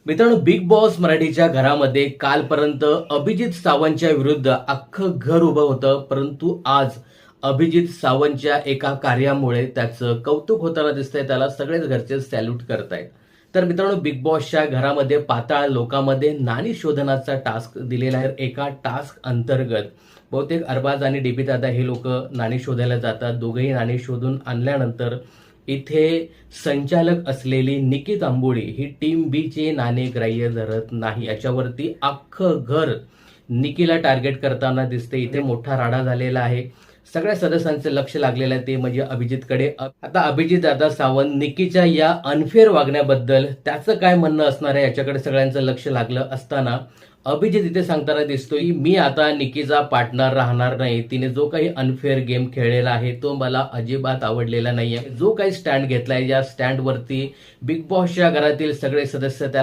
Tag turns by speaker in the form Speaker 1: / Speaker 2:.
Speaker 1: मित्रांनो, big boss मराठीच्या घरामध्ये कालपर्यंत अभिजित सावंतच्या विरुद्ध अख्खं घर उभं होतं. परंतु आज अभिजित सावंतच्या एका कार्यामुळे त्याचं कौतुक होताना दिसतंय. त्याला सगळेच घरचे सॅल्यूट करतायत. तर मित्रांनो, बिग बॉसच्या घरामध्ये पाताळ लोकांमध्ये नाणी शोधनाचा टास्क दिलेला आहे. एका टास्क अंतर्गत बहुतेक अरबाज आणि डीपी दादा हे लोक नाणी शोधायला जातात. दोघेही नाणी शोधून आणल्यानंतर इथे संचालक असलेली निकित आंबोळी ही टीम बी चे नाणे ग्राह्य धरत नाही. याच्यावरती अख्खं घर निकीला टार्गेट करताना दिसते. इथे मोठा राडा झालेला आहे. सगळ्या सदस्यांचे लक्ष लागलेलं आहे ते म्हणजे अभिजितकडे. आता अभिजित दादा सावंत निकीच्या या अनफेअर वागण्याबद्दल त्याचं काय म्हणणं असणार आहे याच्याकडे सगळ्यांचं लक्ष लागलं असताना अभिजित इथे सांगताना दिसतोय की मी आता निकीचा पार्टनर राहणार नाही. तिने जो काही अनफेअर गेम खेळलेला आहे तो मला अजिबात आवडलेला नाहीये. जो काही स्टँड घेतलाय या स्टँडवरती बिग बॉसच्या घरातील सगळे सदस्य त्याला